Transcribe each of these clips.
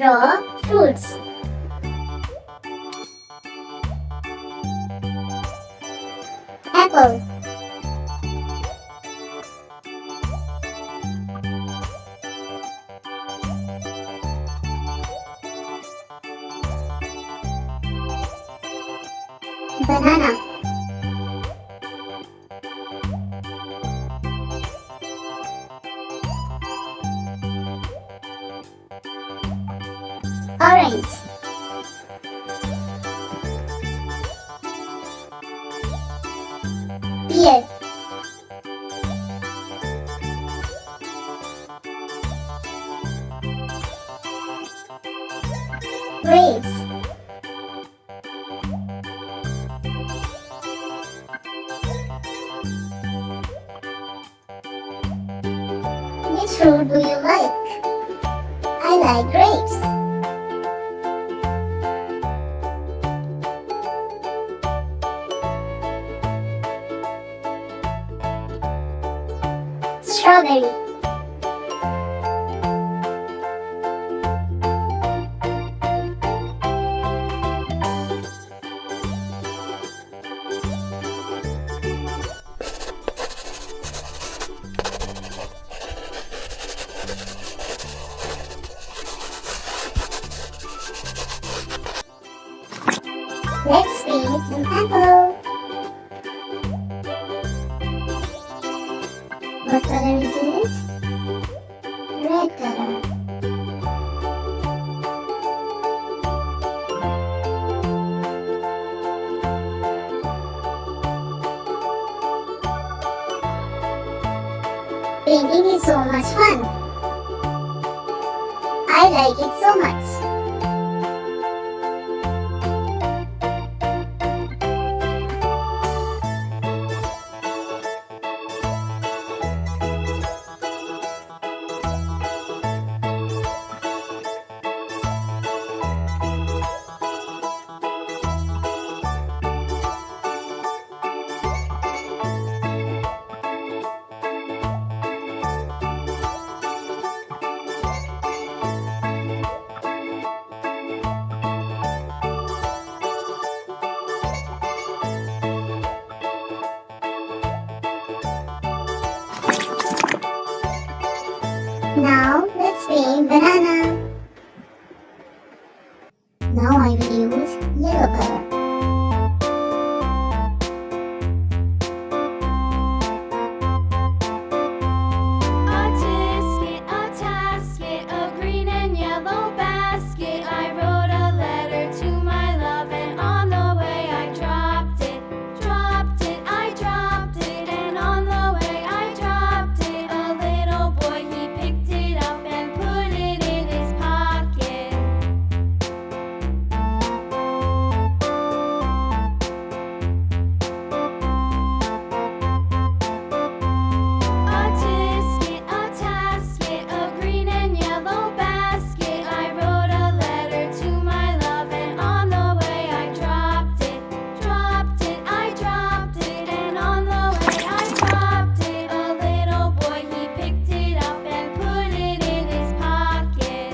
Draw fruits. Apple. Banana. Orange. Pear. Grapes. Which fruit do you like? I like grapes. Strawberry. Let's paint an apple. What color it is? Red color. Painting is so much fun. I like it so much. Now let's paint banana. Now I will use yellow color. A tasket, a green and yellow basket. I wrote a letter to my love, and on the way I dropped it. I dropped it, and on the way I dropped it. A little boy, he picked it up and put it in his pocket. A tasket, a green and yellow basket. I wrote a letter to my love, and on the way I dropped it. I dropped it, and on the way I dropped it. A little boy, he picked it up and put it in his pocket.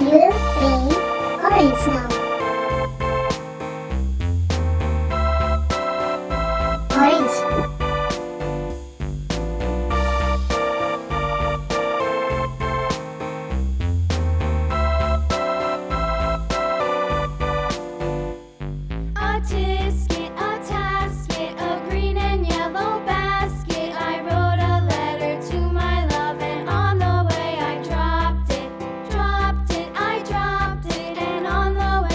We'll paint orange now. Orange. A tasket, a green and yellow basket. I wrote a letter to my love, and on the way I dropped it. I dropped it, and on the way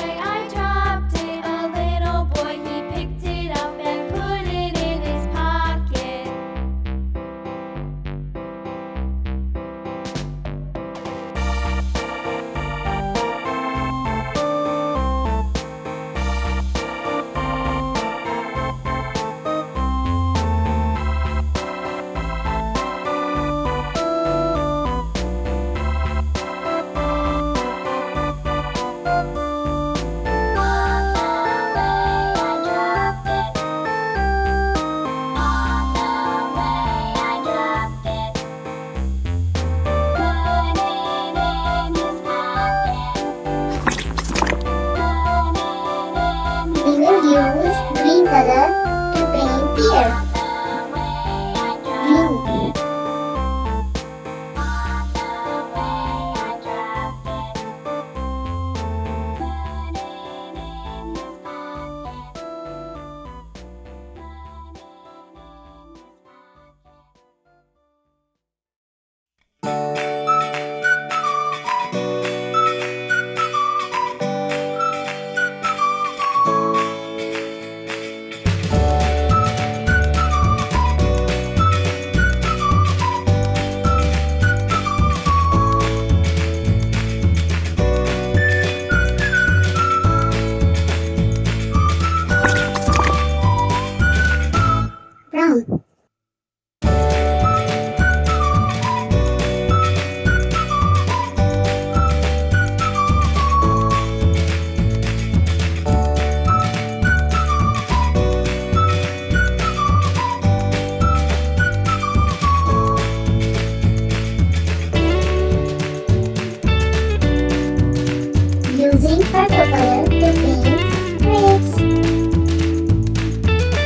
Using purple color to paint grapes.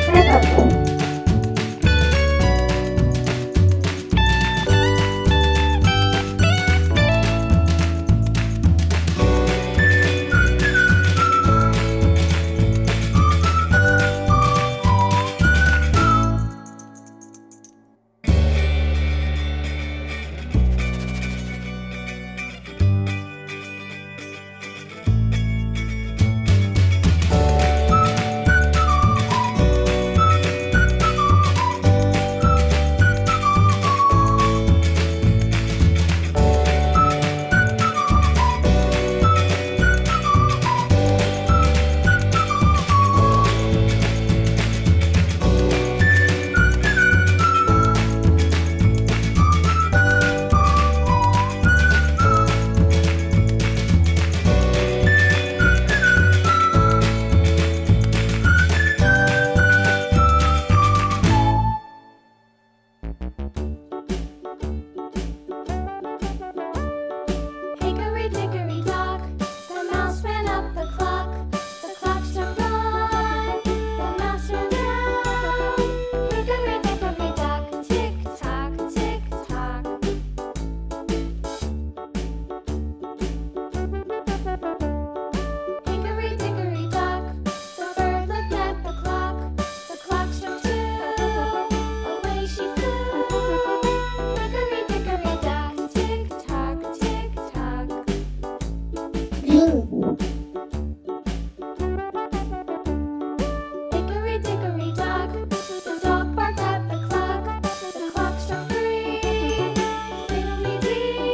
Purple. Hickory dickory dock, the mouse ran up the clock. The clock struck one, the mouse ran down. Hickory dickory dock, tick tock, tick tock. Hickory dickory dock, the bird looked at the clock. The clock struck two, away she flew. Hickory dickory dock, tick tock, tick tock. Green. Hickory dickory dock, the dog barked at the clock. The clock struck three, fiddly-dee.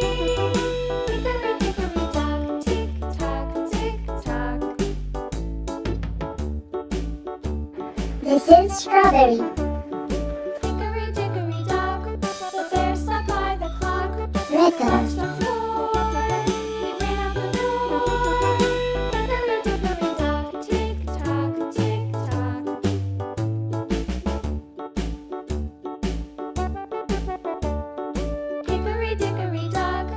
Hickory dickory dock, tick tock, tick tock. This is strawberry. Hickory dickory dock, the bear sat by the clock. Red The clock color. struck four, he ran out the door. Hickory dickory dock, tick tock, tick tock. Hickory dickory dock,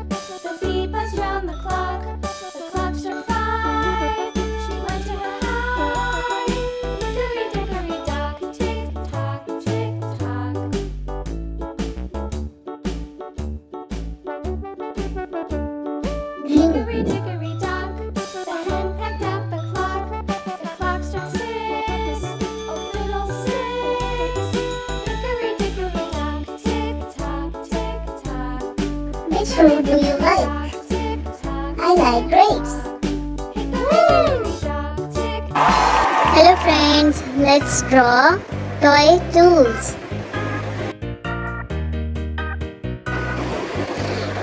the bee buzzed round the clock. The clock struck five, she went to her hive. Hickory dickory dock, tick tock, tick tock. Green. Hickory dickory dock, the hen pecked at the clock. The clock struck six, oh fiddle-six. Hickory dickory dock, tick tock, tick tock. Which fruit do you like? Tick tock. I like grapes. Hickory dock, tick tock. Hello friends, let's draw toy tools.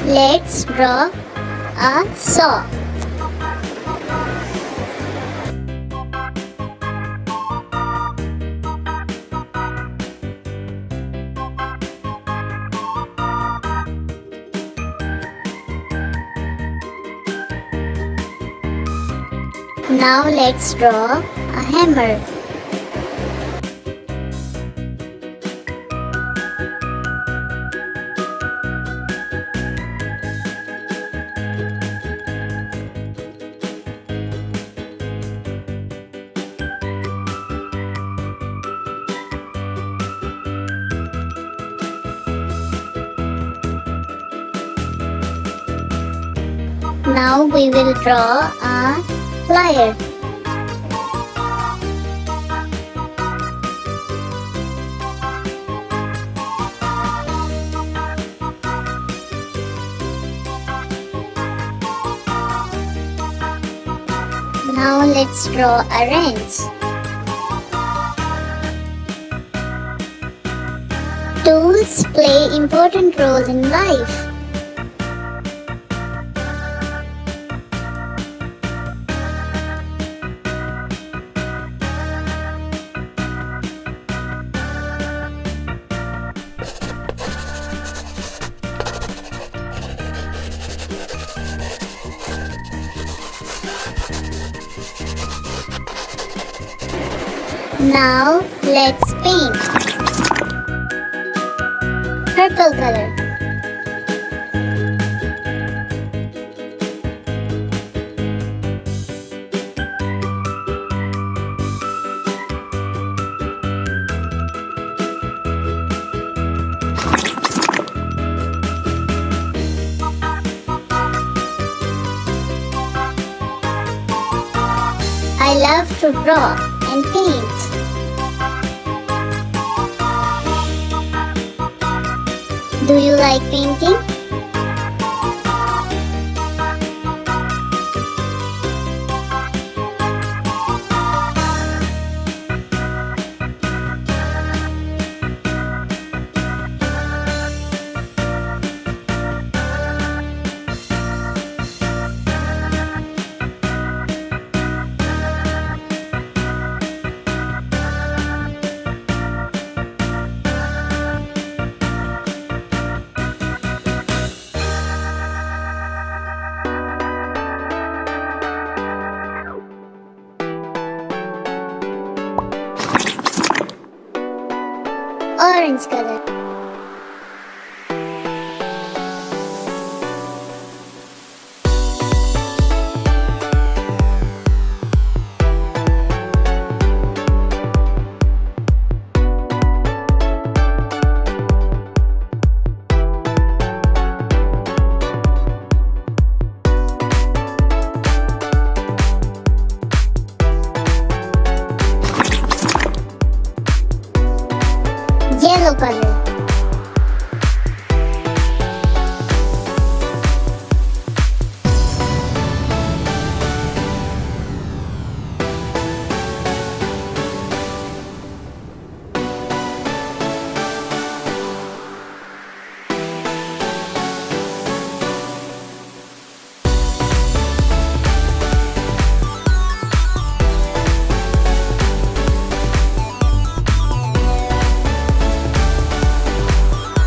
Let's draw a saw. Now let's draw a hammer. Now we will draw a plier. Now let's draw a wrench. Tools play important role in life. Now let's paint. Purple color. I love to draw and paint. Do you like painting? Orange color. Yellow color.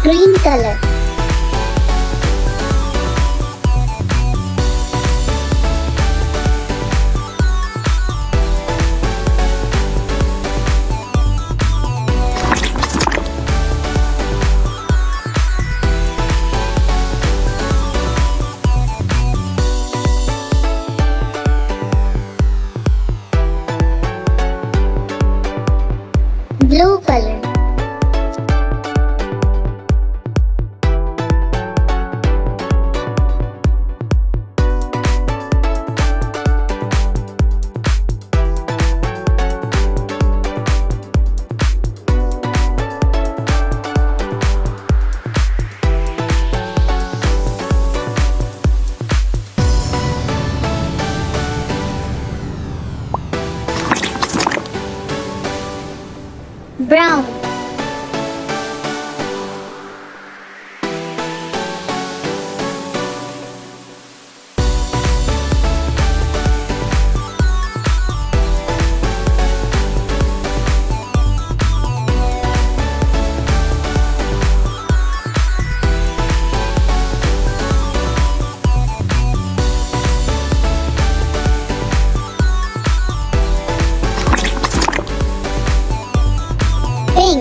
Green color. Blue color. Brown. Pink.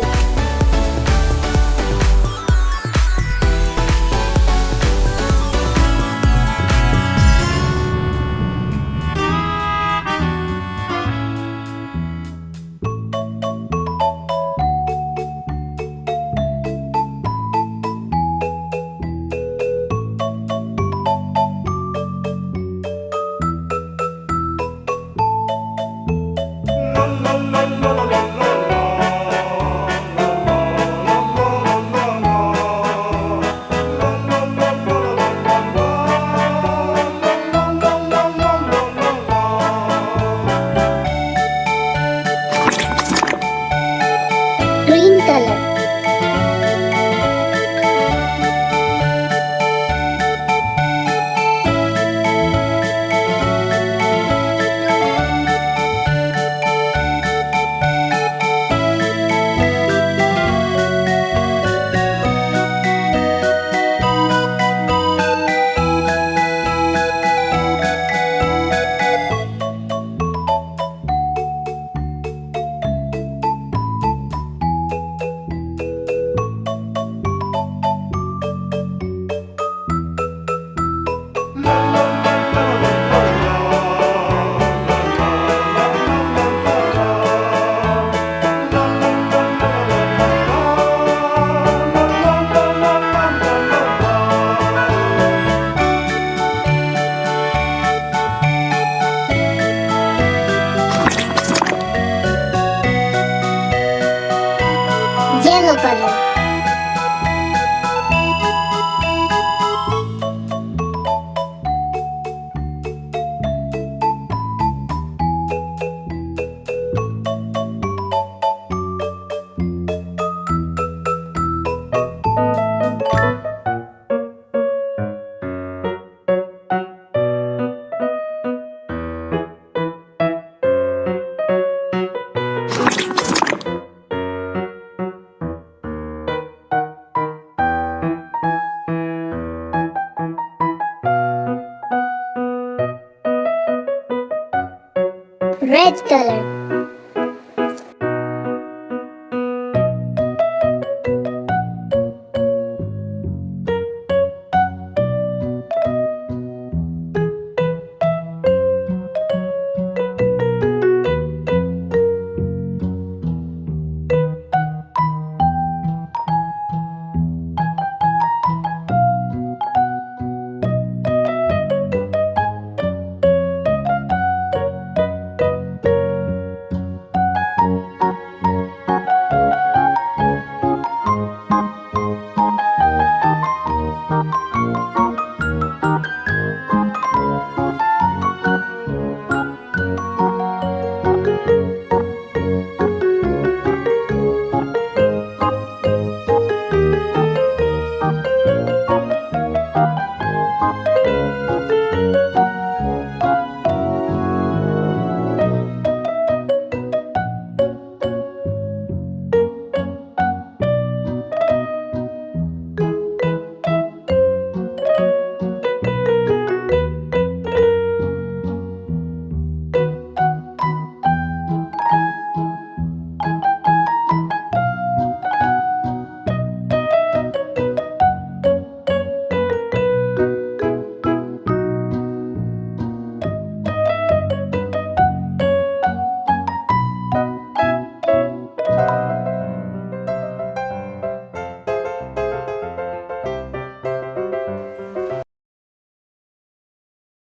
red color.